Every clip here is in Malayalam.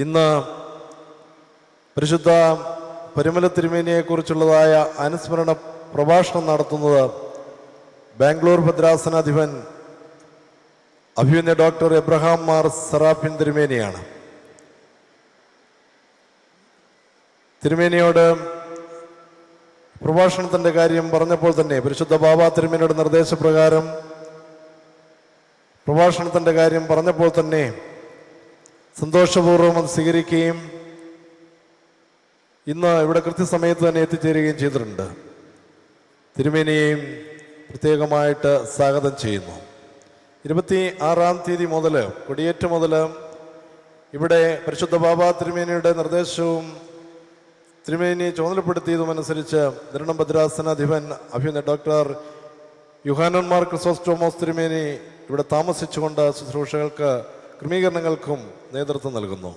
ഇന്ന് പരിശുദ്ധ പരിമല തിരുമേനിയെക്കുറിച്ചുള്ളതായ അനുസ്മരണ പ്രഭാഷണം നടത്തുന്നത് ബാംഗ്ലൂർ ഭദ്രാസനാധിപൻ അഭിമന്യ ഡോക്ടർ എബ്രഹാം മാർ സറാഫിൻ തിരുമേനിയാണ്. തിരുമേനിയോട് പ്രഭാഷണത്തിൻ്റെ കാര്യം പറഞ്ഞപ്പോൾ തന്നെ പരിശുദ്ധ ബാബാ തിരുമേനിയുടെ നിർദ്ദേശപ്രകാരം പ്രഭാഷണത്തിൻ്റെ കാര്യം പറഞ്ഞപ്പോൾ തന്നെ സന്തോഷപൂർവ്വം അത് സ്വീകരിക്കുകയും ഇന്ന് ഇവിടെ കൃത്യസമയത്ത് തന്നെ എത്തിച്ചേരുകയും ചെയ്തിട്ടുണ്ട്. തിരുമേനിയെയും പ്രത്യേകമായിട്ട് സ്വാഗതം ചെയ്യുന്നു. 26-ാം തീയതി മുതൽ കൊടിയേറ്റ് മുതൽ ഇവിടെ പരിശുദ്ധ ബാബാ തിരുമേനിയുടെ നിർദ്ദേശവും തിരുമേനി ചുമതലപ്പെടുത്തിയതുമനുസരിച്ച് ധരണം ഭദ്രാസനാധിപൻ അഭിമന്യ ഡോക്ടർ യുഹാനോൻ മാർ ക്രിസോസ്റ്റോമോസ് തിരുമേനി ഇവിടെ താമസിച്ചുകൊണ്ട് ശുശ്രൂഷകൾക്ക് ക്രമീകരണങ്ങൾക്കും നേതൃത്വം നൽകുന്നു.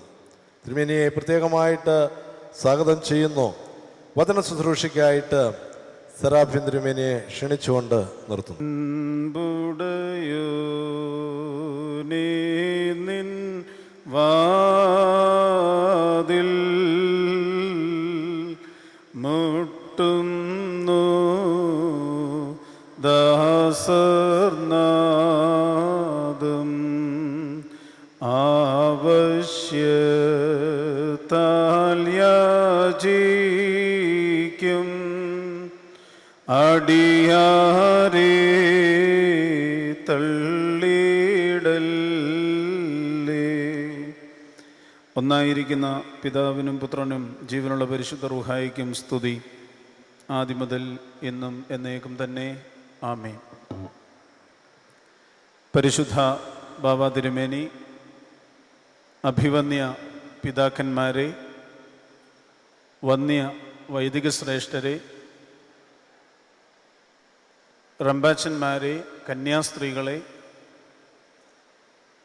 തിരുമേനിയെ പ്രത്യേകമായിട്ട് സ്വാഗതം ചെയ്യുന്നു. വചന ശുശ്രൂഷയ്ക്കായിട്ട് സറാഫിൻ തിരുമേനിയെ ക്ഷണിച്ചുകൊണ്ട് നിർത്തുന്നു. വാതിൽ മുട്ടുന്നു ദാസർനാദം ആവശ്യത്താൽ യാചിക്കും അടിയാരേ തള്ളിടല്ലേ. ഒന്നായിരിക്കുന്ന പിതാവിനും പുത്രനും ജീവനുള്ള പരിശുദ്ധ റൂഹായിക്കും സ്തുതി, ആദ്യം മുതൽ എന്നും എന്നേക്കും തന്നെ. ആമേൻ. പരിശുദ്ധ ബാബാ തിരുമേനി, അഭിവന്യ പിതാക്കന്മാരെ, വന്യ വൈദിക ശ്രേഷ്ഠരെ, റംബാച്ചന്മാരെ, കന്യാസ്ത്രീകളെ,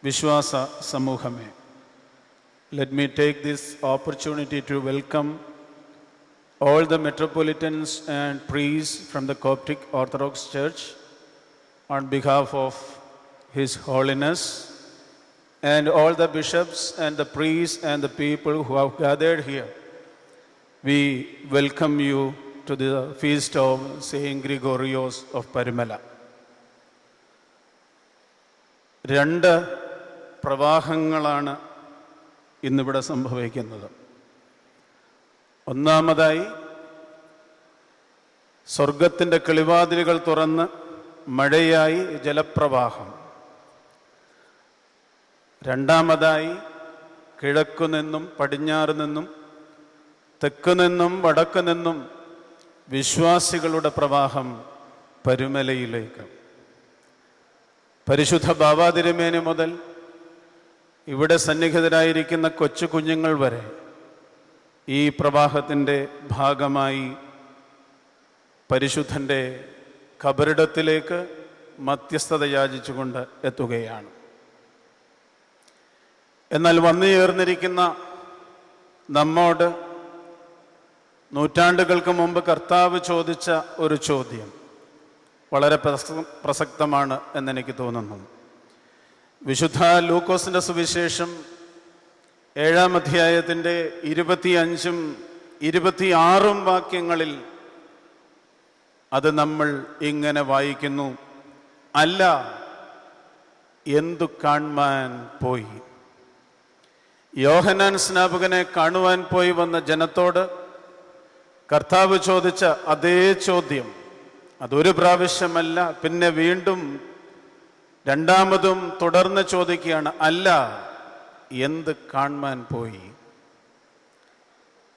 വിശ്വാസ സമൂഹമേ, let me take this opportunity to welcome all the metropolitans and priests from the Coptic Orthodox Church on behalf of His Holiness, and all the bishops and the priests and the people who have gathered here. We welcome you to the feast of Saint Gregorios of Parimala. രണ്ട് പ്രവാഹങ്ങളാണ് ഇന്നിവിടെ സംഭവിക്കുന്നത്. ഒന്നാമതായി സ്വർഗത്തിൻ്റെ കിളിവാതിലുകൾ തുറന്ന് മഴയായി ജലപ്രവാഹം. രണ്ടാമതായി കിഴക്കുനിന്നും പടിഞ്ഞാറ് നിന്നും തെക്ക് നിന്നും വടക്ക് നിന്നും വിശ്വാസികളുടെ പ്രവാഹം പരുമലയിലേക്ക്. പരിശുദ്ധ ബാബാ തിരുമേനി മുതൽ ഇവിടെ സന്നിഹിതരായിരിക്കുന്ന കൊച്ചു കുഞ്ഞുങ്ങൾ വരെ ഈ പ്രവാഹത്തിൻ്റെ ഭാഗമായി പരിശുദ്ധൻ്റെ ഖബറിടത്തിലേക്ക് മധ്യസ്ഥത യാചിച്ചുകൊണ്ട് എത്തുകയാണ്. എന്നാൽ വന്നു ചേർന്നിരിക്കുന്ന നമ്മോട് നൂറ്റാണ്ടുകൾക്ക് മുമ്പ് കർത്താവ് ചോദിച്ച ഒരു ചോദ്യം വളരെ പ്രസക്തമാണ് എന്നെനിക്ക് തോന്നുന്നു. വിശുദ്ധ ലൂക്കോസിൻ്റെ സുവിശേഷം 7-ാം അധ്യായത്തിൻ്റെ 25-ഉം 26-ഉം വാക്യങ്ങളിൽ അത് നമ്മൾ ഇങ്ങനെ വായിക്കുന്നു: അല്ല, എന്തു കാണുവാൻ പോയി? യോഹന്നാൻ സ്നാപകനെ കാണുവാൻ പോയി വന്ന ജനത്തോട് കർത്താവ് ചോദിച്ച അതേ ചോദ്യം, അതൊരു പ്രാവശ്യമല്ല, പിന്നെ വീണ്ടും രണ്ടാമതും തുടർന്ന് ചോദിക്കുകയാണ്: അല്ല, എന്ത് കാണുവാൻ പോയി?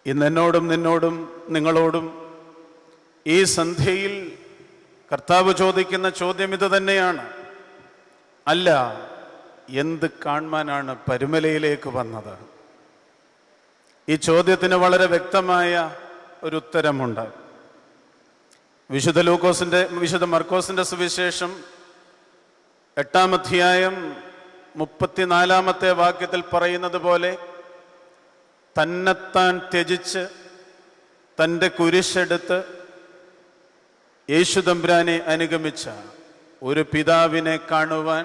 ഇന്ന് എന്നോടും നിന്നോടും നിങ്ങളോടും ഈ സന്ധ്യയിൽ കർത്താവ് ചോദിക്കുന്ന ചോദ്യം ഇത് തന്നെയാണ്. അല്ല, എന്ത് കാണുവാനാണ് പരുമലയിലേക്ക് വന്നത്? ഈ ചോദ്യത്തിന് വളരെ വ്യക്തമായ ഒരു ഉത്തരമുണ്ട്. വിശുദ്ധ മർക്കോസിന്റെ സുവിശേഷം 8-ാം അധ്യായം 34-ാമത്തെ വാക്യത്തിൽ പറയുന്നത് പോലെ, തന്നെത്താൻ ത്യജിച്ച് തൻ്റെ കുരിശെടുത്ത് യേശു തമ്പുരാനെ അനുഗമിച്ച ഒരു പിതാവിനെ കാണുവാൻ,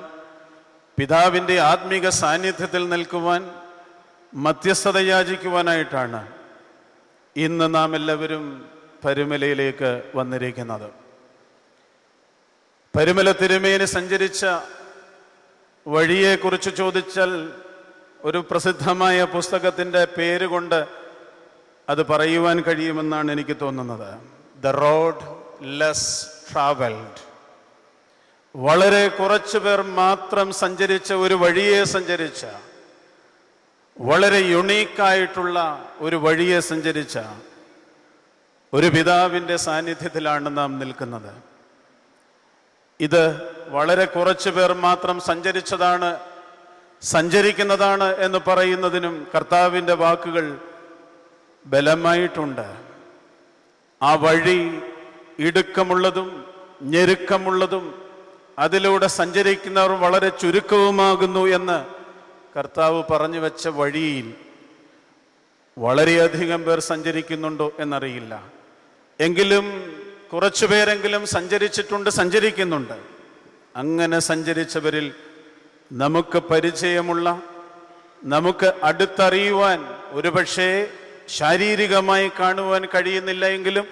പിതാവിൻ്റെ ആത്മീക സാന്നിധ്യത്തിൽ നിൽക്കുവാൻ മധ്യസ്ഥത യാചിക്കുവാനായിട്ടാണ് ഇന്ന് നാം എല്ലാവരും പരുമലയിലേക്ക് വന്നിരിക്കുന്നത്. പരുമല തിരുമേനി സഞ്ചരിച്ച വഴിയെക്കുറിച്ച് ചോദിച്ചാൽ ഒരു പ്രസിദ്ധമായ പുസ്തകത്തിൻ്റെ പേരുകൊണ്ട് അത് പറയുവാൻ കഴിയുമെന്നാണ് എനിക്ക് തോന്നുന്നത്. The road less travelled. വളരെ കുറച്ചു പേർ മാത്രം സഞ്ചരിച്ച ഒരു വഴിയെ സഞ്ചരിച്ച, വളരെ യുണീക്കായിട്ടുള്ള ഒരു വഴിയെ സഞ്ചരിച്ച ഒരു പിതാവിൻ്റെ സാന്നിധ്യത്തിലാണ് നാം നിൽക്കുന്നത്. ഇത് വളരെ കുറച്ചു പേർ മാത്രം സഞ്ചരിക്കുന്നതാണ് എന്ന് പറയുന്നതിനും കർത്താവിൻ്റെ വാക്കുകൾ ബലമായിട്ടുണ്ട്. ആ വഴി ഇടുക്കമുള്ളതും ഞെരുക്കമുള്ളതും അതിലൂടെ സഞ്ചരിക്കുന്നവർ വളരെ ചുരുക്കവുമാകുന്നു എന്ന് കർത്താവ് പറഞ്ഞു വെച്ച വഴിയിൽ വളരെയധികം പേർ സഞ്ചരിക്കുന്നുണ്ടോ എന്നറിയില്ല. എങ്കിലും കുറച്ചു പേരെങ്കിലും സഞ്ചരിക്കുന്നുണ്ട്. അങ്ങനെ സഞ്ചരിച്ചവരിൽ നമുക്ക് പരിചയമുള്ള, നമുക്ക് അടുത്തറിയുവാൻ, ഒരുപക്ഷേ ശാരീരികമായി കാണുവാൻ കഴിയുന്നില്ല എങ്കിലും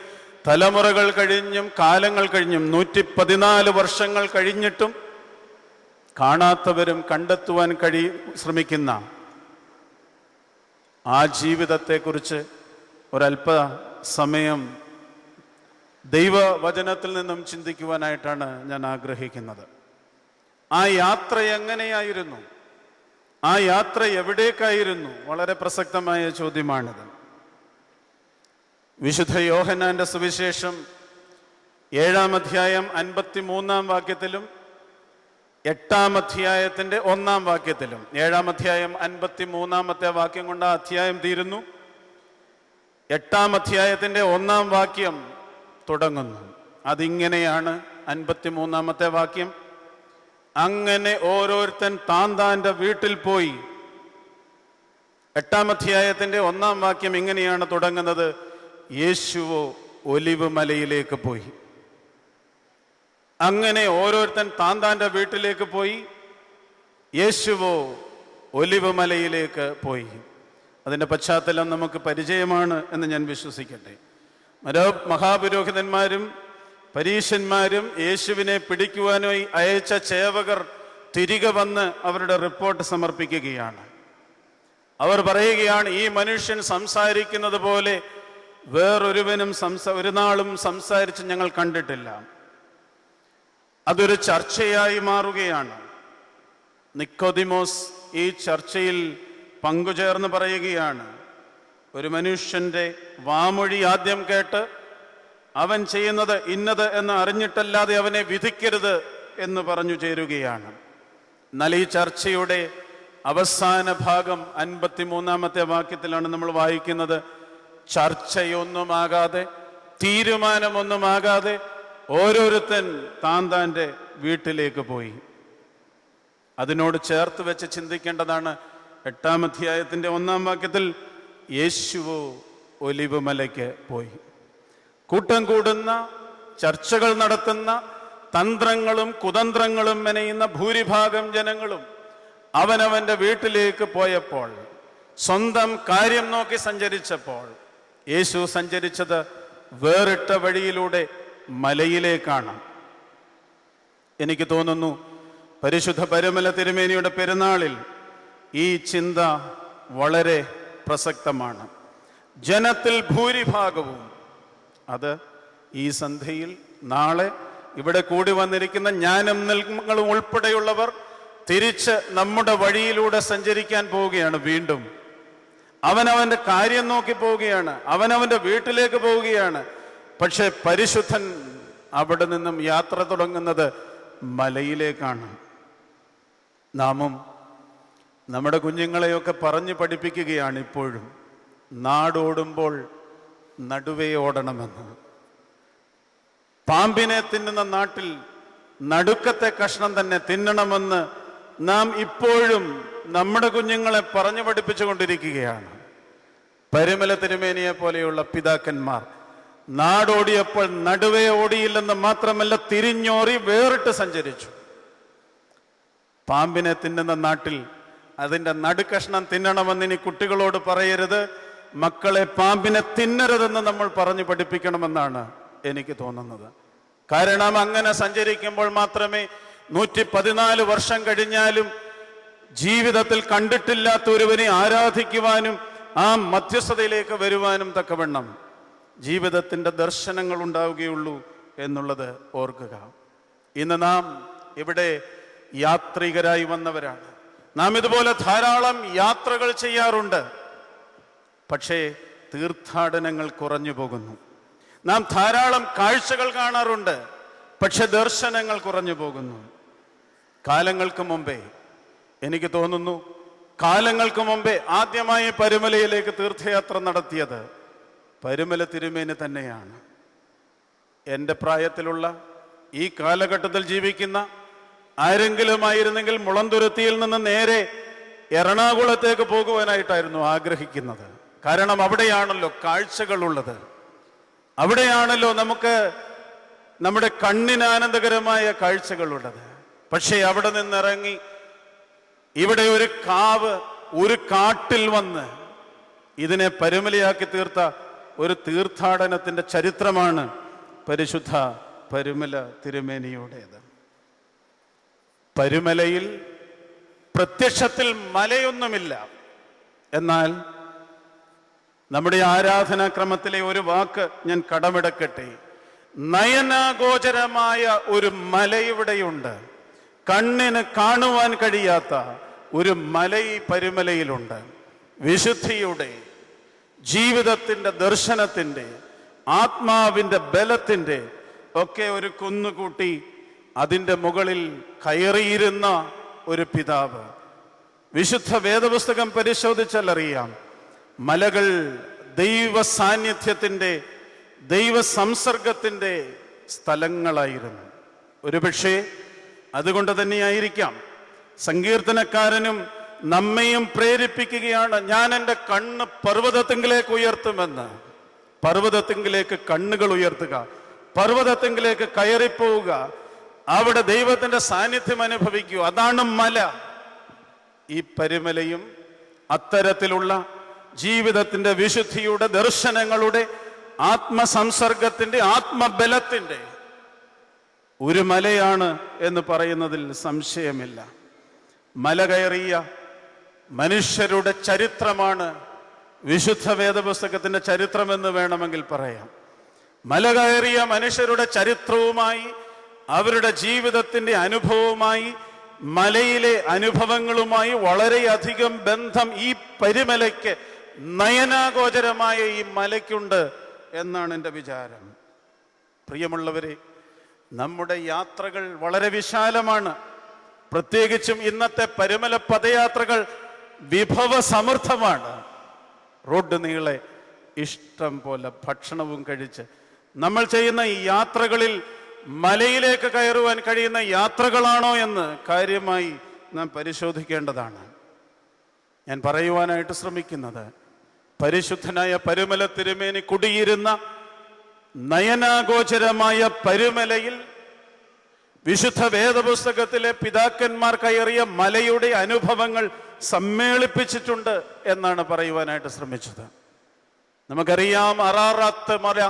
തലമുറകൾ കഴിഞ്ഞും കാലങ്ങൾ കഴിഞ്ഞും 114 വർഷങ്ങൾ കഴിഞ്ഞിട്ടും കാണാത്തവരും കണ്ടെത്തുവാൻ ശ്രമിക്കുന്ന ആ ജീവിതത്തെക്കുറിച്ച് ഒരല്പ സമയം ദൈവവചനത്തിൽ നിന്നും ചിന്തിക്കുവാനായിട്ടാണ് ഞാൻ ആഗ്രഹിക്കുന്നത്. ആ യാത്ര എങ്ങനെയായിരുന്നു? ആ യാത്ര എവിടേക്കായിരുന്നു? വളരെ പ്രസക്തമായ ചോദ്യമാണിത്. വിശുദ്ധ യോഹന്നാന്റെ സുവിശേഷം 7-ാം അധ്യായം 53-ാം വാക്യത്തിലും 8-ാം അധ്യായത്തിന്റെ 1-ാം വാക്യത്തിലും, 7-ാം അധ്യായം 53-ാമത്തെ വാക്യം കൊണ്ട് ആ അധ്യായം തീരുന്നു. 8-ാം അധ്യായത്തിന്റെ 1-ാം വാക്യം തുടങ്ങുന്നു. അതിങ്ങനെയാണ്. 53-ാമത്തെ വാക്യം: അങ്ങനെ ഓരോരുത്തൻ താൻ്റെ വീട്ടിൽ പോയി. 8-ാം അധ്യായത്തിന്റെ 1-ാം വാക്യം ഇങ്ങനെയാണ് തുടങ്ങുന്നത്: യേശുവോ ഒലിവ് മലയിലേക്ക് പോയി. അങ്ങനെ ഓരോരുത്തൻ താൻ്റെ വീട്ടിലേക്ക് പോയി, യേശുവോ ഒലിവ് മലയിലേക്ക് പോയി. അതിൻ്റെ പശ്ചാത്തലം നമുക്ക് പരിചയമാണ് എന്ന് ഞാൻ വിശ്വസിക്കട്ടെ. മഹാപുരോഹിതന്മാരും പരീശന്മാരും യേശുവിനെ പിടിക്കുവാനായി അയച്ച ചേവകർ തിരികെ വന്ന് അവരുടെ റിപ്പോർട്ട് സമർപ്പിക്കുകയാണ്. അവർ പറയുകയാണ്, ഈ മനുഷ്യൻ സംസാരിക്കുന്നത് പോലെ വേറൊരുവനും ഒരു നാളും സംസാരിച്ച് ഞങ്ങൾ കണ്ടിട്ടില്ല. അതൊരു ചർച്ചയായി മാറുകയാണ്. നിക്കോദിമോസ് ഈ ചർച്ചയിൽ പങ്കുചേർന്ന് പറയുകയാണ്, ഒരു മനുഷ്യന്റെ വാമൊഴി ആദ്യം കേട്ട് അവൻ ചെയ്യുന്നത് ഇന്നത് എന്ന് അറിഞ്ഞിട്ടല്ലാതെ അവനെ വിധിക്കരുത് എന്ന് പറഞ്ഞു ചേരുകയാണ്. എന്നാൽ ഈ ചർച്ചയുടെ അവസാന ഭാഗം 53-ാമത്തെ വാക്യത്തിലാണ് നമ്മൾ വായിക്കുന്നത്: ചർച്ചയൊന്നുമാകാതെ, തീരുമാനമൊന്നുമാകാതെ ഓരോരുത്തൻ താൻ്റെ വീട്ടിലേക്ക് പോയി. അതിനോട് ചേർത്ത് വെച്ച് ചിന്തിക്കേണ്ടതാണ് 8-ാം അധ്യായത്തിന്റെ 1-ാം വാക്യത്തിൽ യേശുവോ ഒലിവ് മലയ്ക്ക് പോയി. കൂട്ടം കൂടുന്ന, ചർച്ചകൾ നടത്തുന്ന, തന്ത്രങ്ങളും കുതന്ത്രങ്ങളും മെനയുന്ന ഭൂരിഭാഗം ജനങ്ങളും അവനവന്റെ വീട്ടിലേക്ക് പോയപ്പോൾ, സ്വന്തം കാര്യം നോക്കി സഞ്ചരിച്ചപ്പോൾ, യേശു സഞ്ചരിച്ചത് വേറിട്ട വഴിയിലൂടെ മലയിലേക്കാണ്. എനിക്ക് തോന്നുന്നു പരിശുദ്ധ പരുമല തിരുമേനിയുടെ പെരുന്നാളിൽ ഈ ചിന്ത വളരെ പ്രസക്തമാണ്. ജനത്തിൽ ഭൂരിഭാഗവും, അത് ഈ സന്ധ്യയിൽ നാളെ ഇവിടെ കൂടി വന്നിരിക്കുന്ന ഞാനും നിങ്ങളും ഉൾപ്പെടെയുള്ളവർ തിരിച്ച് നമ്മുടെ വഴിയിലൂടെ സഞ്ചരിക്കാൻ പോവുകയാണ്. വീണ്ടും അവനവന്റെ കാര്യം നോക്കി പോവുകയാണ്, അവനവന്റെ വീട്ടിലേക്ക് പോവുകയാണ്. പക്ഷെ പരിശുദ്ധൻ അവിടെ നിന്നും യാത്ര തുടങ്ങുന്നത് മലയിലേക്കാണ്. നാമും നമ്മുടെ കുഞ്ഞുങ്ങളെയൊക്കെ പറഞ്ഞു പഠിപ്പിക്കുകയാണ് ഇപ്പോഴും, നാടോടുമ്പോൾ നടുവേ ഓടണമെന്ന്. പാമ്പിനെ തിന്നുന്ന നാട്ടിൽ നടുക്കത്തെ കഷ്ണം തന്നെ തിന്നണമെന്ന് നാം ഇപ്പോഴും നമ്മുടെ കുഞ്ഞുങ്ങളെ പറഞ്ഞു പഠിപ്പിച്ചുകൊണ്ടിരിക്കുകയാണ്. പരുമല തിരുമേനിയെ പോലെയുള്ള പിതാക്കന്മാർ നാടോടിയപ്പോൾ നടുവേ ഓടിയില്ലെന്ന് മാത്രമല്ല, തിരിഞ്ഞോറി വേറിട്ട് സഞ്ചരിച്ചു. പാമ്പിനെ തിന്നുന്ന നാട്ടിൽ അതിൻ്റെ നടുക്കഷ്ണം തിന്നണമെന്ന് ഇനി കുട്ടികളോട് പറയരുത്. മക്കളെ പാമ്പിനെ തിന്നരുതെന്ന് നമ്മൾ പറഞ്ഞു പഠിപ്പിക്കണമെന്നാണ് എനിക്ക് തോന്നുന്നത്. കാരണം അങ്ങനെ സഞ്ചരിക്കുമ്പോൾ മാത്രമേ 114 വർഷം കഴിഞ്ഞാലും ജീവിതത്തിൽ കണ്ടിട്ടില്ലാത്ത ഒരുവനെ ആരാധിക്കുവാനും ആ മധ്യസ്ഥതയിലേക്ക് വരുവാനും തക്കവണ്ണം ജീവിതത്തിൻ്റെ ദർശനങ്ങൾ ഉണ്ടാവുകയുള്ളൂ എന്നുള്ളത് ഓർക്കുക. ഇന്ന് നാം ഇവിടെ യാത്രികരായി വന്നവരാണ്. നാം ഇതുപോലെ ധാരാളം യാത്രകൾ ചെയ്യാറുണ്ട്. പക്ഷേ തീർത്ഥാടനങ്ങൾ കുറഞ്ഞു പോകുന്നു. നാം ധാരാളം കാഴ്ചകൾ കാണാറുണ്ട്. പക്ഷെ ദർശനങ്ങൾ കുറഞ്ഞു പോകുന്നു. കാലങ്ങൾക്ക് മുമ്പേ, എനിക്ക് തോന്നുന്നു കാലങ്ങൾക്ക് മുമ്പേ ആദ്യമായി പരുമലയിലേക്ക് തീർത്ഥയാത്ര നടത്തിയത് പരുമല തിരുമേനി തന്നെയാണ്. എൻ്റെ പ്രായത്തിലുള്ള ഈ കാലഘട്ടത്തിൽ ജീവിക്കുന്ന ആരെങ്കിലും ആയിരുന്നെങ്കിൽ മുളന്തുരുത്തിയിൽ നിന്ന് നേരെ എറണാകുളത്തേക്ക് പോകുവാനായിട്ടായിരുന്നു ആഗ്രഹിക്കുന്നത്. കാരണം അവിടെയാണല്ലോ കാഴ്ചകളുള്ളത്, അവിടെയാണല്ലോ നമുക്ക് നമ്മുടെ കണ്ണിന് ആനന്ദകരമായ കാഴ്ചകളുള്ളത്. പക്ഷേ അവിടെ നിന്നിറങ്ങി ഇവിടെ ഒരു കാവ്, ഒരു കാട്ടിൽ വന്ന് ഇതിനെ പരുമലയാക്കി തീർത്ത ഒരു തീർത്ഥാടനത്തിന്റെ ചരിത്രമാണ് പരിശുദ്ധ പരുമല തിരുമേനിയുടേത്. പരുമലയിൽ പ്രത്യക്ഷത്തിൽ മലയൊന്നുമില്ല. എന്നാൽ നമ്മുടെ ആരാധനാക്രമത്തിലെ ഒരു വാക്ക് ഞാൻ കടമെടുക്കട്ടെ. നയനാഗോചരമായ ഒരു മല ഇവിടെയുണ്ട്. കണ്ണിന് കാണുവാൻ കഴിയാത്ത ഒരു മല ഈ പരുമലയിലുണ്ട്. വിശുദ്ധിയുടെ, ജീവിതത്തിൻ്റെ ദർശനത്തിൻ്റെ, ആത്മാവിൻ്റെ ബലത്തിൻ്റെ ഒക്കെ ഒരു കുന്നുകൂട്ടി അതിൻ്റെ മുകളിൽ കയറിയിരുന്ന ഒരു പിതാവ്. വിശുദ്ധ വേദപുസ്തകം പരിശോധിച്ചാൽ അറിയാം, മലകൾ ദൈവ സാന്നിധ്യത്തിൻ്റെ, ദൈവ സംസർഗത്തിൻ്റെ സ്ഥലങ്ങളായിരുന്നു. ഒരുപക്ഷെ അതുകൊണ്ട് തന്നെയായിരിക്കാം സങ്കീർത്തനക്കാരനും നമ്മയും പ്രേരിപ്പിക്കുകയാണ്, ഞാൻ എൻ്റെ കണ്ണ് പർവ്വതത്തിങ്കിലേക്ക് ഉയർത്തുമെന്ന്. പർവ്വതത്തിങ്കിലേക്ക് കണ്ണുകൾ ഉയർത്തുക, പർവ്വതത്തിങ്കിലേക്ക് കയറിപ്പോവുക, അവിടെ ദൈവത്തിൻ്റെ സാന്നിധ്യം അനുഭവിക്കുക. അതാണ് മല. ഈ പരുമലയും അത്തരത്തിലുള്ള ജീവിതത്തിൻ്റെ വിശുദ്ധിയുടെ, ദർശനങ്ങളുടെ, ആത്മസംസർഗത്തിൻ്റെ, ആത്മബലത്തിൻ്റെ ഒരു മലയാണ് എന്ന് പറയുന്നതിൽ സംശയമില്ല. മല കയറിയ മനുഷ്യരുടെ ചരിത്രമാണ് വിശുദ്ധ വേദപുസ്തകത്തിൻ്റെ ചരിത്രമെന്ന് വേണമെങ്കിൽ പറയാം. മല കയറിയ മനുഷ്യരുടെ ചരിത്രവുമായി, അവരുടെ ജീവിതത്തിൻ്റെ അനുഭവവുമായി, മലയിലെ അനുഭവങ്ങളുമായി വളരെയധികം ബന്ധം ഈ പരുമലയ്ക്ക്, നയനാഗോചരമായ ഈ മലയ്ക്കുണ്ട് എന്നാണ് എൻ്റെ വിചാരം. പ്രിയമുള്ളവരെ, നമ്മുടെ യാത്രകൾ വളരെ വിശാലമാണ്. പ്രത്യേകിച്ചും ഇന്നത്തെ പരുമല പദയാത്രകൾ വിഭവസമൃദ്ധമാണ്. റോഡ് നീളെ ഇഷ്ടം പോലെ ഭക്ഷണവും കഴിച്ച് നമ്മൾ ചെയ്യുന്ന ഈ യാത്രകളിൽ മലയിലേക്ക് കയറുവാൻ കഴിയുന്ന യാത്രകളാണോ എന്ന് കാര്യമായി നാം പരിശോധിക്കേണ്ടതാണ്. ഞാൻ പറയുവാനായിട്ട് ശ്രമിക്കുന്നത്, പരിശുദ്ധനായ പരുമല തിരുമേനി കുടിയിരുന്ന നയനാഗോചരമായ പരുമലയിൽ വിശുദ്ധ വേദപുസ്തകത്തിലെ പിതാക്കന്മാർ കയറിയ മലയുടെ അനുഭവങ്ങൾ സമ്മേളിപ്പിച്ചിട്ടുണ്ട് എന്നാണ് പറയുവാനായിട്ട് ശ്രമിച്ചത്. നമുക്കറിയാം, അറാറാത്ത് മല,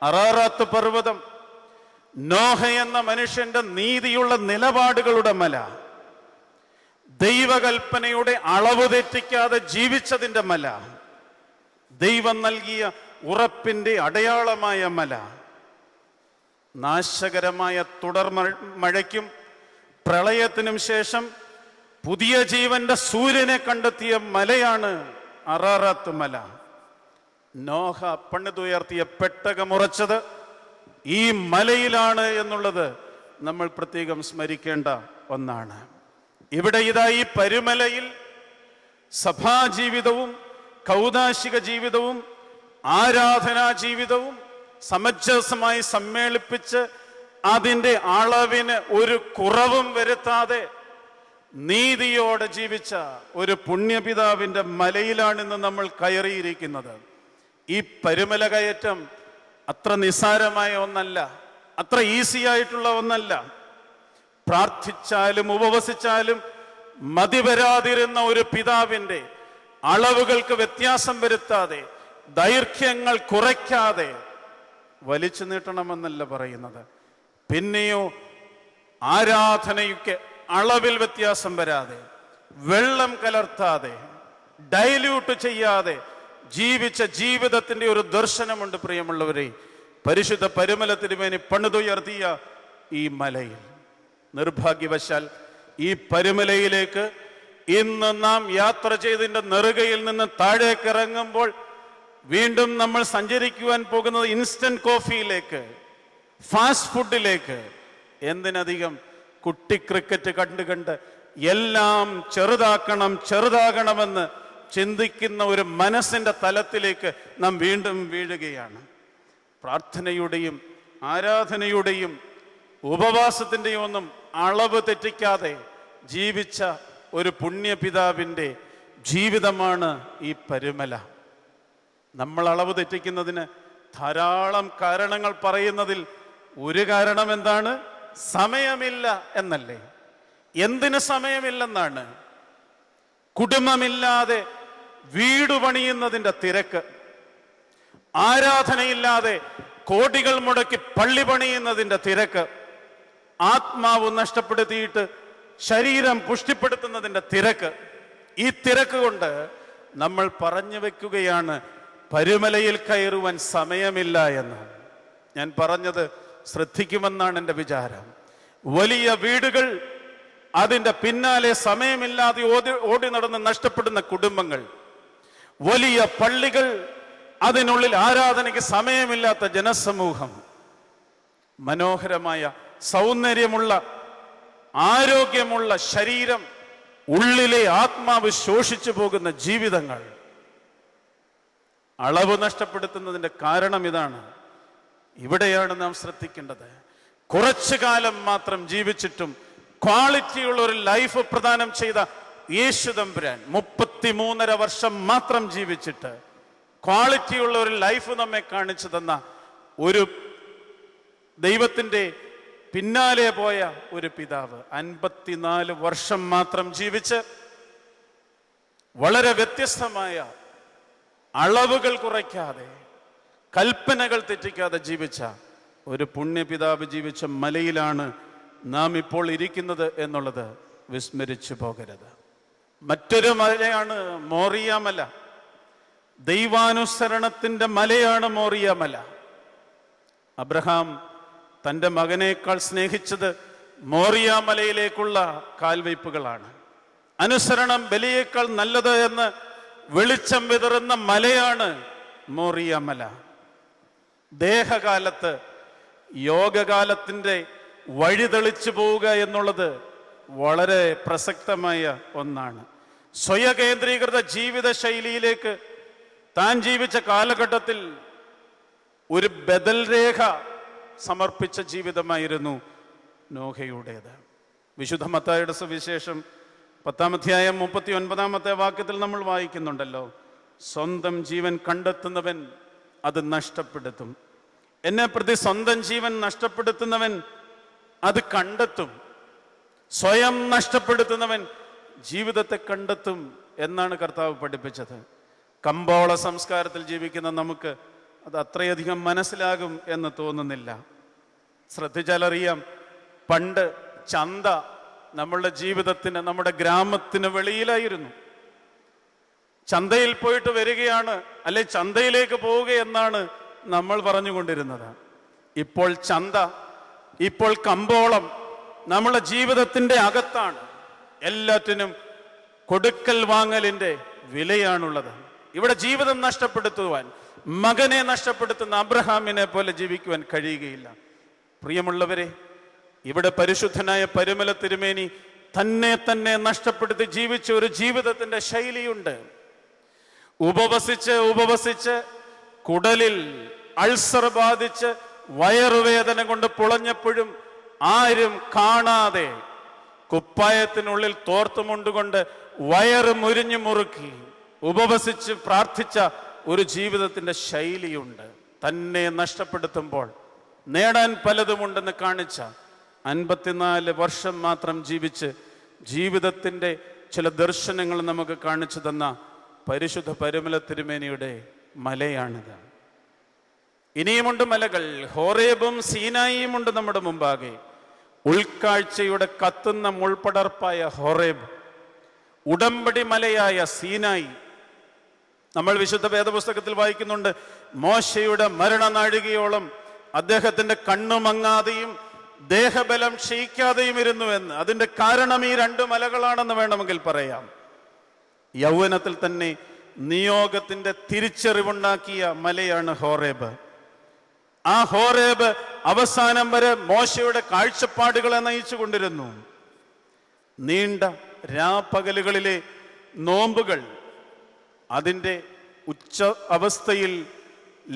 അറാറാത്ത് പർവ്വതം, നോഹ എന്ന മനുഷ്യന്റെ നീതിയുള്ള നിലപാടുകളുടെ മല, ദൈവകൽപ്പനയുടെ അളവ് തെറ്റിക്കാതെ ജീവിച്ചതിൻ്റെ മല, ദൈവം നൽകിയ ഉറപ്പിന്റെ അടയാളമായ മല, നാശകരമായ തുടർ മഴയ്ക്കും പ്രളയത്തിനും ശേഷം പുതിയ ജീവന്റെ സൂര്യനെ കണ്ടെത്തിയ മലയാണ് അറാറാത്ത് മല. നോഹ പണിതുയർത്തിയ പെട്ടകമുറച്ചത് ഈ മലയിലാണ് എന്നുള്ളത് നമ്മൾ പ്രത്യേകം സ്മരിക്കേണ്ട ഒന്നാണ്. ഇവിടെ ഇതാ ഈ പരുമലയിൽ സഭാജീവിതവും കൗദാശിക ജീവിതവും ആരാധനാ ജീവിതവും സമഞ്ജസമായി സമ്മേളിപ്പിച്ച് അതിൻ്റെ അളവിന് ഒരു കുറവും വരുത്താതെ നീതിയോടെ ജീവിച്ച ഒരു പുണ്യപിതാവിൻ്റെ മലയിലാണിന്ന് നമ്മൾ കയറിയിരിക്കുന്നത്. ഈ പരുമല കയറ്റം അത്ര നിസ്സാരമായ ഒന്നല്ല, അത്ര ഈസി ആയിട്ടുള്ള ഒന്നല്ല. പ്രാർത്ഥിച്ചാലും ഉപവസിച്ചാലും മതിവരാതിരുന്ന ഒരു പിതാവിൻ്റെ അളവുകൾക്ക് വ്യത്യാസം വരുത്താതെ, ദൈർഘ്യങ്ങൾ കുറയ്ക്കാതെ വലിച്ചു നീട്ടണമെന്നല്ല പറയുന്നത്. പിന്നെയോ ആരാധനയ്ക്ക് അളവിൽ വ്യത്യാസം വരാതെ, വെള്ളം കലർത്താതെ, ഡൈല്യൂട്ട് ചെയ്യാതെ ജീവിച്ച ജീവിതത്തിന്റെ ഒരു ദർശനമുണ്ട് പ്രിയമുള്ളവരെ. പരിശുദ്ധ പരുമല തിരുമേനി പണിതുയർത്തിയ ഈ മലയിൽ, നിർഭാഗ്യവശാൽ ഈ പരുമലയിലേക്ക് ഇന്ന് നാം യാത്ര ചെയ്തതിൻ്റെ നെറുകയിൽ നിന്ന് താഴേക്ക് ഇറങ്ങുമ്പോൾ വീണ്ടും നമ്മൾ സഞ്ചരിക്കുവാൻ പോകുന്നത് ഇൻസ്റ്റന്റ് കോഫിയിലേക്ക്, ഫാസ്റ്റ് ഫുഡിലേക്ക്. എന്തിനധികം കുട്ടി ക്രിക്കറ്റ് കണ്ട് എല്ലാം ചെറുതാകണമെന്ന് ചിന്തിക്കുന്ന ഒരു മനസ്സിന്റെ തലത്തിലേക്ക് നാം വീണ്ടും വീഴുകയാണ്. പ്രാർത്ഥനയുടെയും ആരാധനയുടെയും ഉപവാസത്തിൻ്റെയും ഒന്നും അളവ് തെറ്റിക്കാതെ ജീവിച്ച ഒരു പുണ്യപിതാവിൻ്റെ ജീവിതമാണ് ഈ പരുമല. നമ്മൾ അളവ് തെറ്റിക്കുന്നതിന് ധാരാളം കാരണങ്ങൾ പറയുന്നതിൽ ഒരു കാരണം എന്താണ്? സമയമില്ല എന്നല്ലേ? എന്തിന് സമയമില്ലെന്നാണ്? കുടുംബമില്ലാതെ വീട് പണിയുന്നതിൻ്റെ തിരക്ക്, ആരാധനയില്ലാതെ കോടികൾ മുടക്കി പള്ളി പണിയുന്നതിൻ്റെ തിരക്ക്, ആത്മാവ് നഷ്ടപ്പെടുത്തിയിട്ട് ശരീരം പുഷ്ടിപ്പെടുത്തുന്നതിൻ്റെ തിരക്ക്. ഈ തിരക്ക് കൊണ്ട് നമ്മൾ പറഞ്ഞു വെക്കുകയാണ് പരുമലയിൽ കയറുവാൻ സമയമില്ല എന്ന്. ഞാൻ പറഞ്ഞത് ശ്രദ്ധിക്കുമെന്നാണ് എൻ്റെ വിചാരം. വലിയ വീടുകൾ, അതിൻ്റെ പിന്നാലെ സമയമില്ലാതെ ഓടി നടന്ന് നഷ്ടപ്പെടുന്ന കുടുംബങ്ങൾ, വലിയ പള്ളികൾ, അതിനുള്ളിൽ ആരാധനയ്ക്ക് സമയമില്ലാത്ത ജനസമൂഹം, മനോഹരമായ സൗന്ദര്യമുള്ള ആരോഗ്യമുള്ള ശരീരം, ഉള്ളിലെ ആത്മാവ് ശോഷിച്ചു പോകുന്ന ജീവിതങ്ങൾ. അളവ് നഷ്ടപ്പെടുത്തുന്നതിൻ്റെ കാരണം ഇതാണ്. ഇവിടെയാണ് നാം ശ്രദ്ധിക്കേണ്ടത്. കുറച്ചു കാലം മാത്രം ജീവിച്ചിട്ടും ക്വാളിറ്റിയുള്ള ഒരു ലൈഫ് പ്രദാനം ചെയ്ത യേശു തമ്പുരാൻ 33.5 വർഷം മാത്രം ജീവിച്ചിട്ട് ക്വാളിറ്റിയുള്ള ഒരു ലൈഫ് നമ്മെ കാണിച്ചു തന്ന ഒരു ദൈവത്തിൻ്റെ പിന്നാലെ പോയ ഒരു പിതാവ് 54 വർഷം മാത്രം ജീവിച്ച് വളരെ വ്യത്യസ്തമായ, അളവുകൾ കുറയ്ക്കാതെ, കൽപ്പനകൾ തെറ്റിക്കാതെ ജീവിച്ച ഒരു പുണ്യപിതാവ് ജീവിച്ച മലയിലാണ് നാം ഇപ്പോൾ ഇരിക്കുന്നത് എന്നുള്ളത് വിസ്മരിച്ചു പോകരുത്. മറ്റൊരു മലയാണ് മോറിയ മല. ദൈവാനുസരണത്തിന്റെ മലയാണ് മോറിയ മല. അബ്രഹാം തൻ്റെ മകനേക്കാൾ സ്നേഹിച്ചത് മോറിയ മലയിലേക്കുള്ള കാൽവയ്പ്പുകളാണ്. അനുസരണം ബലിയേക്കാൾ നല്ലത് എന്ന് വെളിച്ചം വിതറുന്ന മലയാണ് മോറിയ മല. ദേഹകാലത്ത് യോഗകാലത്തിൻ്റെ വഴിതെളിച്ചു പോവുക എന്നുള്ളത് വളരെ പ്രസക്തമായ ഒന്നാണ്. സ്വയകേന്ദ്രീകൃത ജീവിത ശൈലിയിലേക്ക് താൻ ജീവിച്ച കാലഘട്ടത്തിൽ ഒരു ബദൽ രേഖ സമർപ്പിച്ച ജീവിതമായിരുന്നു നോഹയുടേത്. വിശുദ്ധ മത്തായിയുടെ സുവിശേഷം 10-ാം അധ്യായം 39-ാമത്തെ വാക്യത്തിൽ നമ്മൾ വായിക്കുന്നുണ്ടല്ലോ, സ്വന്തം ജീവൻ കണ്ടെത്തുന്നവൻ അത് നഷ്ടപ്പെടുത്തും, എന്നെ പ്രതി സ്വന്തം ജീവൻ നഷ്ടപ്പെടുത്തുന്നവൻ അത് കണ്ടെത്തും, സ്വയം നഷ്ടപ്പെടുത്തുന്നവൻ ജീവിതത്തെ കണ്ടെത്തും എന്നാണ് കർത്താവ് പഠിപ്പിച്ചത്. കമ്പോള സംസ്കാരത്തിൽ ജീവിക്കുന്ന നമുക്ക് അത് അത്രയധികം മനസ്സിലാകും എന്ന് തോന്നുന്നില്ല. ശ്രദ്ധിച്ചാലറിയാം, പണ്ട് ചന്ത നമ്മളുടെ ജീവിതത്തിന്, നമ്മുടെ ഗ്രാമത്തിന് വെളിയിലായിരുന്നു. ചന്തയിൽ പോയിട്ട് വരികയാണ്, അല്ലെ ചന്തയിലേക്ക് പോവുകയെന്നാണ് നമ്മൾ പറഞ്ഞുകൊണ്ടിരുന്നത്. ഇപ്പോൾ ചന്ത, ഇപ്പോൾ കമ്പോളം നമ്മുടെ ജീവിതത്തിൻ്റെ അകത്താണ്. എല്ലാറ്റിനും കൊടുക്കൽ വാങ്ങലിൻ്റെ വിലയാണുള്ളത്. ഇവിടെ ജീവിതം നഷ്ടപ്പെടുത്തുവാൻ, മകനെ നഷ്ടപ്പെടുത്തുന്ന അബ്രഹാമിനെ പോലെ ജീവിക്കുവാൻ കഴിയുകയില്ല. പ്രിയമുള്ളവരെ, ഇവിടെ പരിശുദ്ധനായ പരുമല തിരുമേനി തന്നെ നഷ്ടപ്പെടുത്തി ജീവിച്ച ഒരു ജീവിതത്തിന്റെ ശൈലിയുണ്ട്. ഉപവസിച്ച് കുടലിൽ അൾസർ ബാധിച്ച് വയറുവേദന കൊണ്ട് പുളഞ്ഞപ്പോഴും ആരും കാണാതെ കുപ്പായത്തിനുള്ളിൽ തോർത്തുമുണ്ടുകൊണ്ട് വയറ് മുരിഞ്ഞു മുറുക്കി ഉപവസിച്ച് പ്രാർത്ഥിച്ച ഒരു ജീവിതത്തിന്റെ ശൈലിയുണ്ട്. തന്നെ നഷ്ടപ്പെടുത്തുമ്പോൾ നേടാൻ പലതുമുണ്ടെന്ന് കാണിച്ച 54 വർഷം മാത്രം ജീവിച്ച് ജീവിതത്തിൻ്റെ ചില ദർശനങ്ങൾ നമുക്ക് കാണിച്ചു തന്ന പരിശുദ്ധ പരുമല തിരുമേനിയുടെ മലയാണിത്. ഇനിയുമുണ്ട് മലകൾ, ഹോറേബും സീനായിയും ഉണ്ട് നമ്മുടെ മുമ്പാകെ. ഉൾക്കാഴ്ചയുടെ കത്തുന്ന മുൾപടർപ്പായ ഹോറേബ്, ഉടമ്പടി മലയായ സീനായി. നമ്മൾ വിശുദ്ധ വേദപുസ്തകത്തിൽ വായിക്കുന്നുണ്ട്, മോശയുടെ മരണനാഴികയോളം അദ്ദേഹത്തിന്റെ കണ്ണു മങ്ങാതെയും ദേഹബലം ക്ഷയിക്കാതെയും ഇരുന്നുവെന്ന്. അതിന്റെ കാരണം ഈ രണ്ട് മലകളാണെന്ന് വേണമെങ്കിൽ പറയാം. യൗവനത്തിൽ തന്നെ നിയോഗത്തിന്റെ തിരിച്ചറിവുണ്ടാക്കിയ മലയാണ് ഹോറേബ്. ആ ഹോറേബ് അവസാനം വരെ മോശയുടെ കാഴ്ചപ്പാടുകളെ നയിച്ചു കൊണ്ടിരുന്നു. നീണ്ട രാപ്പകലുകളിലെ നോമ്പുകൾ അതിൻ്റെ ഉച്ച അവസ്ഥയിൽ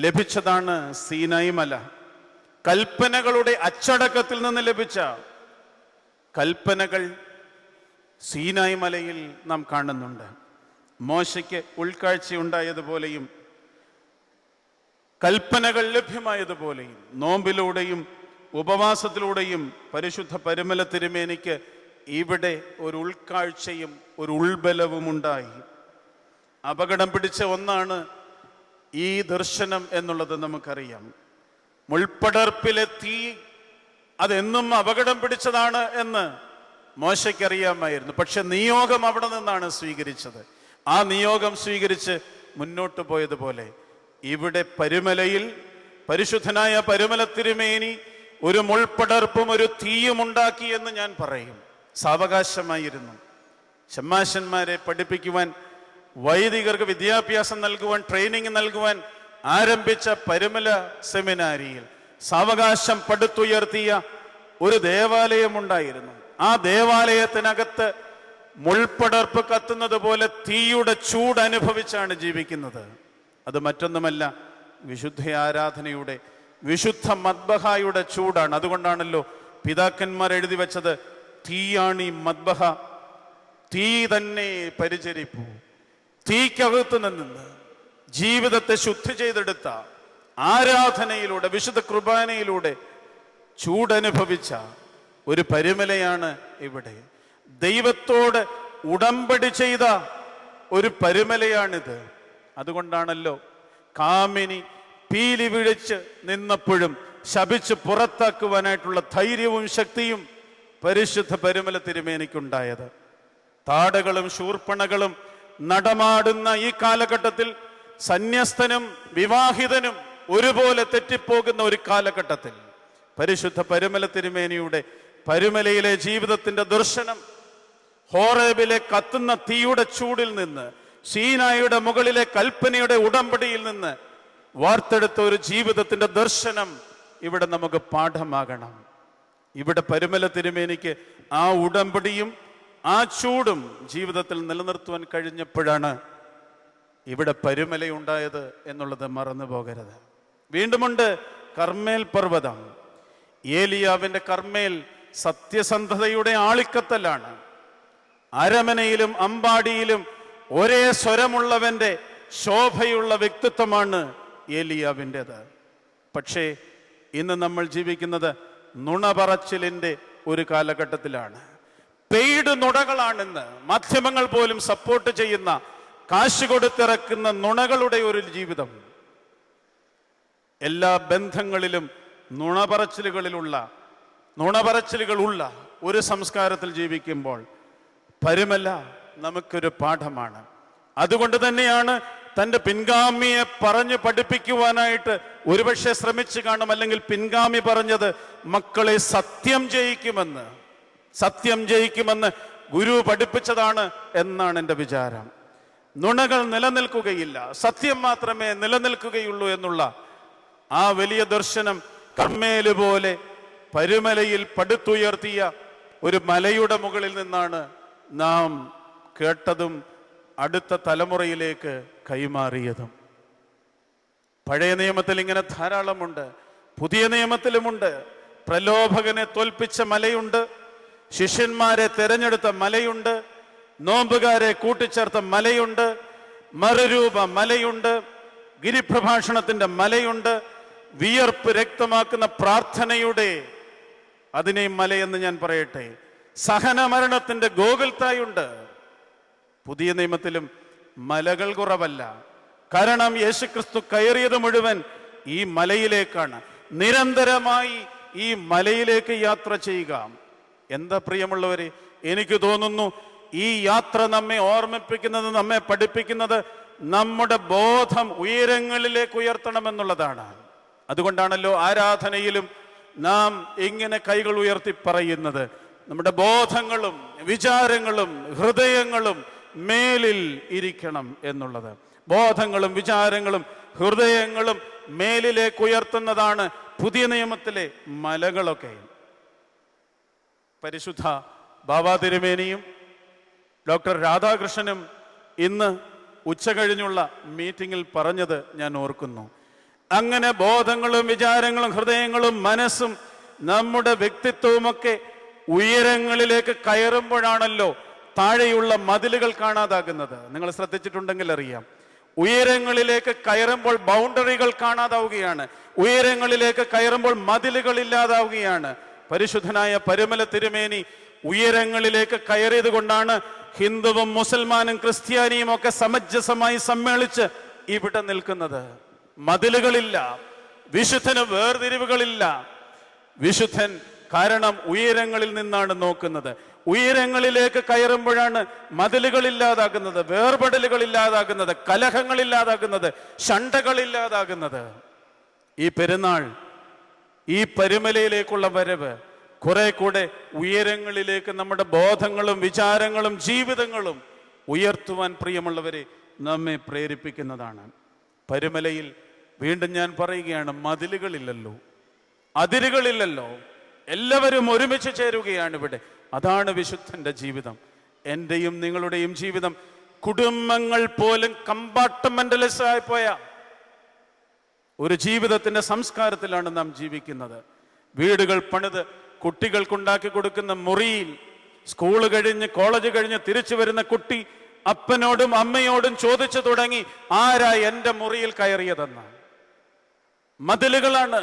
ലഭിച്ചതാണ് സീനായി മല. കൽപ്പനകളുടെ അച്ചടക്കത്തിൽ നിന്ന് ലഭിച്ച കൽപ്പനകൾ സീനായി മലയിൽ നാം കാണുന്നുണ്ട്. മോശയ്ക്ക് ഉൾക്കാഴ്ചയുണ്ടായതുപോലെയും കൽപ്പനകൾ ലഭ്യമായതുപോലെയും നോമ്പിലൂടെയും ഉപവാസത്തിലൂടെയും പരിശുദ്ധ പരുമല തിരുമേനിക്ക് ഇവിടെ ഒരു ഉൾക്കാഴ്ചയും ഒരു ഉൾബലവും ഉണ്ടായി. അപകടം പിടിച്ച ഒന്നാണ് ഈ ദർശനം എന്നുള്ളത് നമുക്കറിയാം. മുൾപ്പടർപ്പിലെ തീ അതെന്നും അപകടം പിടിച്ചതാണ് എന്ന് മോശയ്ക്കറിയാമായിരുന്നു. പക്ഷെ നിയോഗം അവിടെ നിന്നാണ് സ്വീകരിച്ചത്. ആ നിയോഗം സ്വീകരിച്ച് മുന്നോട്ട് പോയതുപോലെ ഇവിടെ പരുമലയിൽ പരിശുദ്ധനായ പരുമല തിരുമേനി ഒരു മുൾപ്പടർപ്പും ഒരു തീയും ഉണ്ടാക്കി എന്ന് ഞാൻ പറയും. സാവകാശമായിരുന്നു. ശമ്മാശന്മാരെ പഠിപ്പിക്കുവാൻ, വൈദികർക്ക് വിദ്യാഭ്യാസം നൽകുവാൻ, ട്രെയിനിങ് നൽകുവാൻ ആരംഭിച്ച പരുമല സെമിനാരിയിൽ സാവകാശം പടുത്തുയർത്തിയ ഒരു ദേവാലയമുണ്ടായിരുന്നു. ആ ദേവാലയത്തിനകത്ത് മുൾപ്പടർപ്പ് കത്തുന്നത് പോലെ തീയുടെ ചൂട് അനുഭവിച്ചാണ് ജീവിക്കുന്നത്. അത് മറ്റൊന്നുമല്ല, വിശുദ്ധ ആരാധനയുടെ, വിശുദ്ധ മദ്ബഹായുടെ ചൂടാണ്. അതുകൊണ്ടാണല്ലോ പിതാക്കന്മാർ എഴുതി വെച്ചത്, തീയാണ് ഈ മദ്ബഹ, തീ തന്നെ പരിചരിപ്പൂ. തീക്കകത്ത് നിന്ന് ജീവിതത്തെ ശുദ്ധി ചെയ്തെടുത്ത ആരാധനയിലൂടെ, വിശുദ്ധ കുർബാനയിലൂടെ ചൂടനുഭവിച്ച ഒരു പരുമലയാണ് ഇവിടെ. ദൈവത്തോട് ഉടമ്പടി ചെയ്ത ഒരു പരുമലയാണിത്. അതുകൊണ്ടാണല്ലോ കാമിനി പീലി വിഴിച്ച് നിന്നപ്പോഴും ശപിച്ച് പുറത്താക്കുവാനായിട്ടുള്ള ധൈര്യവും ശക്തിയും പരിശുദ്ധ പരുമല തിരുമേനിക്കുണ്ടായത്. താടകളും ശൂർപ്പണകളും നടമാടുന്ന ഈ കാലഘട്ടത്തിൽ, സന്യസ്തനും വിവാഹിതനും ഒരുപോലെ തെറ്റിപ്പോകുന്ന ഒരു കാലഘട്ടത്തിൽ, പരിശുദ്ധ പരുമല തിരുമേനിയുടെ പരുമലയിലെ ജീവിതത്തിന്റെ ദർശനം, ഹോറേബിലെ കത്തുന്ന തീയുടെ ചൂടിൽ നിന്ന്, സീനായിയുടെ മുകളിലെ കൽപ്പനയുടെ ഉടമ്പടിയിൽ നിന്ന് വാർത്തെടുത്ത ഒരു ജീവിതത്തിന്റെ ദർശനം ഇവിടെ നമുക്ക് പാഠമാകണം. ഇവിടെ പരുമല തിരുമേനിക്ക് ആ ഉടമ്പടിയും ആ ചൂടും ജീവിതത്തിൽ നിലനിർത്തുവാൻ കഴിഞ്ഞപ്പോഴാണ് ഇവിടെ പരുമലയുണ്ടായത് എന്നുള്ളത് മറന്നു പോകരുത്. വീണ്ടുമുണ്ട് കർമ്മേൽ പർവ്വതം. ഏലിയാവിന്റെ കർമ്മേൽ സത്യസന്ധതയുടെ ആളിക്കത്തലാണ്. അരമനയിലും അമ്പാടിയിലും ഒരേ സ്വരമുള്ളവന്റെ ശോഭയുള്ള വ്യക്തിത്വമാണ് ഏലിയാവിൻ്റെത്. പക്ഷേ ഇന്ന് നമ്മൾ ജീവിക്കുന്നത് നുണ പറച്ചിലിന്റെ ഒരു കാലഘട്ടത്തിലാണ്. പെയ്ഡ് നുണകളാണിന്ന് മാധ്യമങ്ങൾ പോലും സപ്പോർട്ട് ചെയ്യുന്ന, കാശ് കൊടുത്തിറക്കുന്ന നുണകളുടെ ഒരു ജീവിതം. എല്ലാ ബന്ധങ്ങളിലും നുണപറച്ചിലുകളുള്ള ഒരു സംസ്കാരത്തിൽ ജീവിക്കുമ്പോൾ പരുമല നമുക്കൊരു പാഠമാണ്. അതുകൊണ്ട് തന്നെയാണ് തൻ്റെ പിൻഗാമിയെ പറഞ്ഞു പഠിപ്പിക്കുവാനായിട്ട് ഒരുപക്ഷെ ശ്രമിച്ചു കാണും. അല്ലെങ്കിൽ പിൻഗാമി പറഞ്ഞത്, മക്കളെ സത്യം ജയിക്കുമെന്ന് ഗുരു പഠിപ്പിച്ചതാണ് എന്നാണ് എൻ്റെ വിചാരം. നുണകൾ നിലനിൽക്കുകയില്ല, സത്യം മാത്രമേ നിലനിൽക്കുകയുള്ളൂ എന്നുള്ള ആ വലിയ ദർശനം കർമ്മേല് പോലെ പരുമലയിൽ പടുത്തുയർത്തിയ ഒരു മലയുടെ മുകളിൽ നിന്നാണ് നാം കേട്ടതും അടുത്ത തലമുറയിലേക്ക് കൈമാറിയതും. പഴയ നിയമത്തിൽ ഇങ്ങനെ ധാരാളമുണ്ട്, പുതിയ നിയമത്തിലുമുണ്ട്. പ്രലോഭകനെ തോൽപ്പിച്ച മലയുണ്ട്, ശിഷ്യന്മാരെ തെരഞ്ഞെടുത്ത മലയുണ്ട്, നോമ്പുകാരെ കൂട്ടിച്ചേർത്ത മലയുണ്ട്, മറുരൂപ മലയുണ്ട്, ഗിരിപ്രഭാഷണത്തിന്റെ മലയുണ്ട്, വിയർപ്പ് രക്തമാക്കുന്ന പ്രാർത്ഥനയുടെ, അതിനെയും മലയെന്ന് ഞാൻ പറയട്ടെ, സഹനമരണത്തിന്റെ ഗോകുൽത്തായുണ്ട്. പുതിയ നിയമത്തിലും മലകൾ കുറവല്ല. കാരണം യേശുക്രിസ്തു കയറിയത് മുഴുവൻ ഈ മലയിലേക്കാണ്. നിരന്തരമായി ഈ മലയിലേക്ക് യാത്ര ചെയ്യുക. എന്താ പ്രിയമുള്ളവരെ, എനിക്ക് തോന്നുന്നു ഈ യാത്ര നമ്മെ ഓർമ്മിപ്പിക്കുന്നത്, നമ്മെ പഠിപ്പിക്കുന്നത് നമ്മുടെ ബോധം ഉയരങ്ങളിലേക്ക് ഉയർത്തണമെന്നുള്ളതാണ്. അതുകൊണ്ടാണല്ലോ ആരാധനയിലും നാം ഇങ്ങനെ കൈകൾ ഉയർത്തി പറയുന്നത്, നമ്മുടെ ബോധങ്ങളും വിചാരങ്ങളും ഹൃദയങ്ങളും മേലിൽ ഇരിക്കണം എന്നുള്ളത്. ബോധങ്ങളും വിചാരങ്ങളും ഹൃദയങ്ങളും മേലിലേക്ക് ഉയർത്തുന്നതാണ് പുതിയ നിയമത്തിലെ മലകളൊക്കെ. പരിശുദ്ധ ബാബാ തിരുമേനിയും ഡോക്ടർ രാധാകൃഷ്ണനും ഇന്ന് ഉച്ചകഴിഞ്ഞുള്ള മീറ്റിംഗിൽ പറഞ്ഞത് ഞാൻ ഓർക്കുന്നു. അങ്ങനെ ബോധങ്ങളും വിചാരങ്ങളും ഹൃദയങ്ങളും മനസ്സും നമ്മുടെ വ്യക്തിത്വവുമൊക്കെ ഉയരങ്ങളിലേക്ക് കയറുമ്പോഴാണല്ലോ താഴെയുള്ള മതിലുകൾ കാണാതാകുന്നത്. നിങ്ങൾ ശ്രദ്ധിച്ചിട്ടുണ്ടെങ്കിൽ അറിയാം. ഉയരങ്ങളിലേക്ക് കയറുമ്പോൾ ബൗണ്ടറികൾ കാണാതാവുകയാണ്. ഉയരങ്ങളിലേക്ക് കയറുമ്പോൾ മതിലുകൾ ഇല്ലാതാവുകയാണ്. പരിശുദ്ധനായ പരുമല തിരുമേനി ഉയരങ്ങളിലേക്ക് കയറിയത് കൊണ്ടാണ് ഹിന്ദുവും മുസൽമാനും ക്രിസ്ത്യാനിയും ഒക്കെ സമഞ്ജസമായി സമ്മേളിച്ച് ഇവിടെ നിൽക്കുന്നത്. മതിലുകളില്ല, വിശുദ്ധന് വേർതിരിവുകളില്ല. വിശുദ്ധൻ കാരണം ഉയരങ്ങളിൽ നിന്നാണ് നോക്കുന്നത്. ഉയരങ്ങളിലേക്ക് കയറുമ്പോഴാണ് മതിലുകൾ ഇല്ലാതാകുന്നത്, വേർപെടലുകൾ ഇല്ലാതാകുന്നത്, കലഹങ്ങൾ ഇല്ലാതാകുന്നത്, ശണ്ഠകൾ ഇല്ലാതാകുന്നത്. ഈ പെരുന്നാൾ, ഈ പരുമലയിലേക്കുള്ള വരവ് കുറെ കൂടെ ഉയരങ്ങളിലേക്ക് നമ്മുടെ ബോധങ്ങളും വിചാരങ്ങളും ജീവിതങ്ങളും ഉയർത്തുവാൻ പ്രിയമുള്ളവരെ നമ്മെ പ്രേരിപ്പിക്കുന്നതാണ്. പരുമലയിൽ വീണ്ടും ഞാൻ പറയുകയാണ്, മതിലുകളില്ലല്ലോ, അതിരുകളില്ലല്ലോ, എല്ലാവരും ഒരുമിച്ച് ചേരുകയാണ് ഇവിടെ. അതാണ് വിശുദ്ധന്റെ ജീവിതം. എന്റെയും നിങ്ങളുടെയും ജീവിതം കുടുംബങ്ങൾ പോലും കമ്പാർട്ട്മെന്റലിസ്റ്റ് ആയി പോയ ഒരു ജീവിതത്തിന്റെ സംസ്കാരത്തിലാണ് നാം ജീവിക്കുന്നത്. വീടുകൾ പണിത് കുട്ടികൾക്കുണ്ടാക്കി കൊടുക്കുന്ന മുറിയിൽ സ്കൂള് കഴിഞ്ഞ് കോളേജ് കഴിഞ്ഞ് തിരിച്ചു വരുന്ന കുട്ടി അപ്പനോടും അമ്മയോടും ചോദിച്ചു തുടങ്ങി, ആരാ എന്റെ മുറിയിൽ കയറിയതെന്ന്. മതിലുകളാണ്,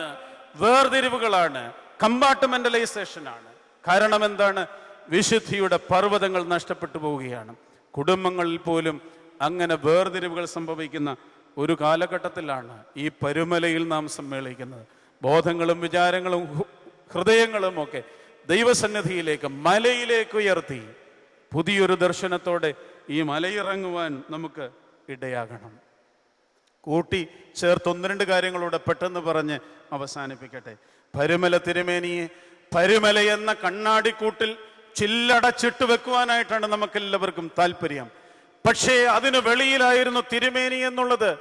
വേർതിരിവുകളാണ്, കമ്പാർട്ട്മെന്റലൈസേഷൻ ആണ്. കാരണം എന്താണ്? വിശുദ്ധിയുടെ പർവ്വതങ്ങൾ നഷ്ടപ്പെട്ടു പോവുകയാണ്. കുടുംബങ്ങളിൽ പോലും അങ്ങനെ വേർതിരിവുകൾ സംഭവിക്കുന്ന ഒരു കാലഘട്ടത്തിലാണ് ഈ പരുമലയിൽ നാം സമ്മേളിക്കുന്നത്. ബോധങ്ങളും വിചാരങ്ങളും ഹൃദയങ്ങളും ഒക്കെ ദൈവസന്നിധിയിലേക്ക്, മലയിലേക്ക് ഉയർത്തി പുതിയൊരു ദർശനത്തോടെ ഈ മലയിറങ്ങുവാൻ നമുക്ക് ഇടയാകണം. കൂട്ടി ചേർത്ത് ഒന്ന് രണ്ട് കാര്യങ്ങളൂടെ പെട്ടെന്ന് പറഞ്ഞ് അവസാനിപ്പിക്കട്ടെ. പരുമല തിരുമേനിയെ പരുമല എന്ന കണ്ണാടിക്കൂട്ടിൽ ചില്ലടച്ചിട്ട് വെക്കുവാനായിട്ടാണ് നമുക്കെല്ലാവർക്കും താല്പര്യം. പക്ഷേ അതിന് വെളിയിലായിരുന്നു തിരുമേനി എന്നുള്ളത്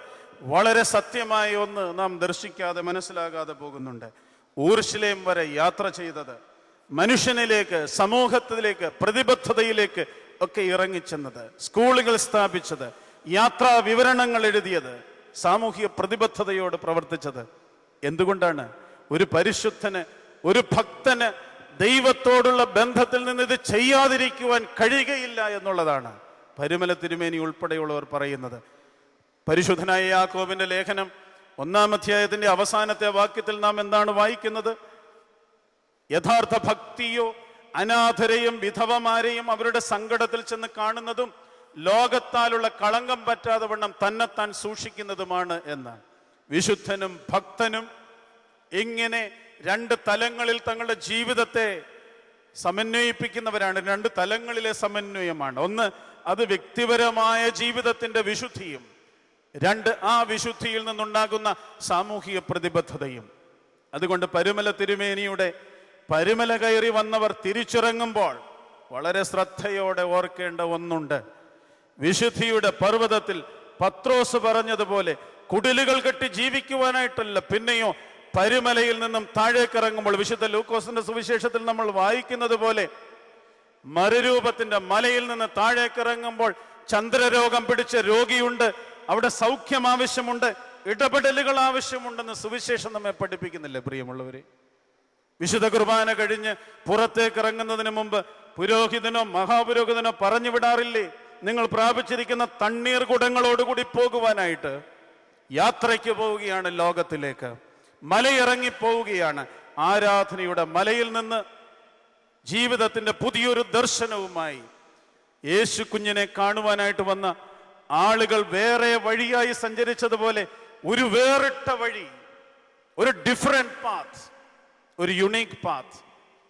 വളരെ സത്യമായ ഒന്ന് നാം ദർശിക്കാതെ മനസ്സിലാകാതെ പോകുന്നുണ്ട്. ഊർശിലേം വരെ യാത്ര ചെയ്തത്, മനുഷ്യനിലേക്ക്, സമൂഹത്തിലേക്ക്, പ്രതിബദ്ധതയിലേക്ക് ഒക്കെ ഇറങ്ങിച്ചെന്നത്, സ്കൂളുകൾ സ്ഥാപിച്ചത്, യാത്രാ വിവരണങ്ങൾ എഴുതിയത്, സാമൂഹിക പ്രതിബദ്ധതയോട് പ്രവർത്തിച്ചത്. എന്തുകൊണ്ടാണ്? ഒരു പരിശുദ്ധന്, ഒരു ഭക്തന് ദൈവത്തോടുള്ള ബന്ധത്തിൽ നിന്ന് ഇത് ചെയ്യാതിരിക്കുവാൻ കഴിയുകയില്ല എന്നുള്ളതാണ് പരുമല തിരുമേനി ഉൾപ്പെടെയുള്ളവർ പറയുന്നത്. പരിശുദ്ധനായ യാക്കോബിന്റെ ലേഖനം 1-ാം അധ്യായത്തിന്റെ അവസാനത്തെ വാക്യത്തിൽ നാം എന്താണ് വായിക്കുന്നത്? യഥാർത്ഥ ഭക്തിയോ അനാഥരെയും വിധവമാരെയും അവരുടെ സങ്കടത്തിൽ ചെന്ന് കാണുന്നതും ലോകത്താലുള്ള കളങ്കം പറ്റാതെ വണ്ണം തന്നെത്താൻ സൂക്ഷിക്കുന്നതുമാണ് എന്ന്. വിശുദ്ധനും ഭക്തനും ഇങ്ങനെ രണ്ട് തലങ്ങളിൽ തങ്ങളുടെ ജീവിതത്തെ സമന്വയിപ്പിക്കുന്നവരാണ്. രണ്ട് തലങ്ങളിലെ സമന്വയമാണ്. ഒന്ന്, അത് വ്യക്തിപരമായ ജീവിതത്തിന്റെ വിശുദ്ധിയും, രണ്ട്, ആ വിശുദ്ധിയിൽ നിന്നുണ്ടാകുന്ന സാമൂഹിക പ്രതിബദ്ധതയും. അതുകൊണ്ട് പരുമല തിരുമേനിയുടെ പരുമല കയറി വന്നവർ തിരിച്ചിറങ്ങുമ്പോൾ വളരെ ശ്രദ്ധയോടെ ഓർക്കേണ്ട ഒന്നുണ്ട്. വിശുദ്ധിയുടെ പർവ്വതത്തിൽ പത്രോസ് പറഞ്ഞതുപോലെ കുടിലുകൾ കെട്ടി ജീവിക്കുവാനായിട്ടല്ല, പിന്നെയോ പരുമലയിൽ നിന്നും താഴേക്കിറങ്ങുമ്പോൾ വിശുദ്ധ ലൂക്കോസിന്റെ സുവിശേഷത്തിൽ നമ്മൾ വായിക്കുന്നത് പോലെ മറുരൂപത്തിന്റെ മലയിൽ നിന്ന് താഴേക്കിറങ്ങുമ്പോൾ ചന്ദ്രരോഗം പിടിച്ച രോഗിയുണ്ട്, അവിടെ സൗഖ്യം ആവശ്യമുണ്ട്, ഇടപെടലുകൾ ആവശ്യമുണ്ടെന്ന് സുവിശേഷം നമ്മെ പഠിപ്പിക്കുന്നില്ലേ പ്രിയമുള്ളവരെ? വിശുദ്ധ കുർബാന കഴിഞ്ഞ് പുറത്തേക്ക് ഇറങ്ങുന്നതിന് മുമ്പ് പുരോഹിതനോ മഹാപുരോഹിതനോ പറഞ്ഞു വിടാറില്ലേ, നിങ്ങൾ പ്രാപിച്ചിരിക്കുന്ന തണ്ണീർ കുടങ്ങളോടുകൂടി പോകുവാനായിട്ട്? യാത്രയ്ക്ക് പോവുകയാണ് ലോകത്തിലേക്ക്, മലയിറങ്ങി പോവുകയാണ്. ആരാധനയുടെ മലയിൽ നിന്ന് ജീവിതത്തിൻ്റെ പുതിയൊരു ദർശനവുമായി യേശു കുഞ്ഞിനെ കാണുവാനായിട്ട് വന്ന ആളുകൾ വേറെ വഴിയായി സഞ്ചരിച്ചതുപോലെ ഒരു വേറിട്ട വഴി, ഒരു ഡിഫറെന്റ് പാത്ത്, ഒരു യുണീക്ക് പാത്ത്,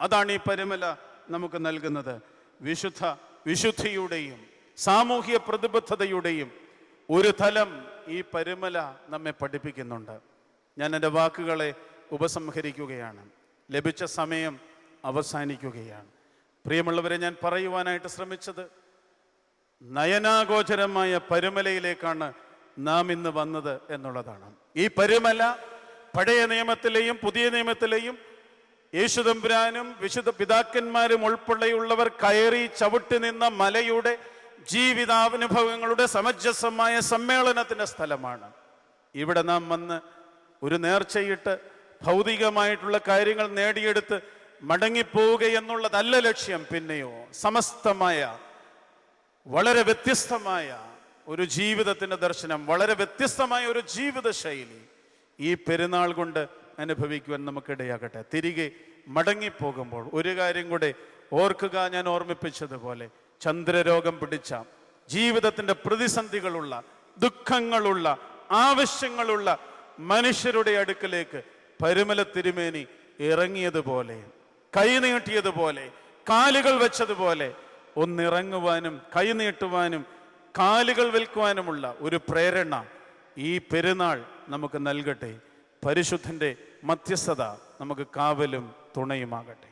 അതാണ് ഈ പരിമല നമുക്ക് നൽകുന്നത്. വിശുദ്ധിയുടെയും സാമൂഹ്യ പ്രതിബദ്ധതയുടെയും ഒരു തലം ഈ പരിമല നമ്മെ പഠിപ്പിക്കുന്നുണ്ട്. ഞാൻ എൻ്റെ വാക്കുകളെ ഉപസംഹരിക്കുകയാണ്. ലഭിച്ച സമയം അവസാനിക്കുകയാണ്. പ്രിയമുള്ളവരെ, ഞാൻ പറയുവാനായിട്ട് ശ്രമിച്ചത് നയനാഗോചരമായ പരിമലയിലേക്കാണ് നാം ഇന്ന് വന്നത് എന്നുള്ളതാണ്. ഈ പരിമല പഴയ നിയമത്തിലെയും പുതിയ നിയമത്തിലെയും യേശുതമ്പുരാനും വിശുദ്ധ പിതാക്കന്മാരും ഉൾപ്പെടെയുള്ളവർ കയറി ചവിട്ടി നിന്ന മലയുടെ ജീവിതാനുഭവങ്ങളുടെ സമഞ്ജസമായ സമ്മേളനത്തിൻ്റെ സ്ഥലമാണ്. ഇവിടെ നാം വന്ന് ഒരു നേർച്ചയിട്ട് ഭൗതികമായിട്ടുള്ള കാര്യങ്ങൾ നേടിയെടുത്ത് മടങ്ങിപ്പോവുക എന്നുള്ളതല്ല ലക്ഷ്യം. പിന്നെയോ സമസ്തമായ വളരെ വ്യത്യസ്തമായ ഒരു ജീവിതത്തിൻ്റെ ദർശനം, വളരെ വ്യത്യസ്തമായ ഒരു ജീവിത ശൈലി ഈ പെരുന്നാൾ കൊണ്ട് അനുഭവിക്കുവാൻ നമുക്കിടയാകട്ടെ. തിരികെ മടങ്ങിപ്പോകുമ്പോൾ ഒരു കാര്യം കൂടെ ഓർക്കുക. ഞാൻ ഓർമ്മിപ്പിച്ചതുപോലെ ചന്ദ്രരോഗം പിടിച്ച, ജീവിതത്തിൻ്റെ പ്രതിസന്ധികളുള്ള, ദുഃഖങ്ങളുള്ള, ആവശ്യങ്ങളുള്ള മനുഷ്യരുടെ അടുക്കലേക്ക് പരിമല തിരുമേനി ഇറങ്ങിയതുപോലെ, കൈനീട്ടിയതുപോലെ, കാലുകൾ വെച്ചതുപോലെ ഒന്നിറങ്ങുവാനും കൈനീട്ടുവാനും കാലുകൾ വിൽക്കുവാനുമുള്ള ഒരു പ്രേരണ ഈ പെരുന്നാൾ നമുക്ക് നൽകട്ടെ. പരിശുദ്ധൻ്റെ മധ്യസ്ഥത നമുക്ക് കാവലും തുണയുമാകട്ടെ.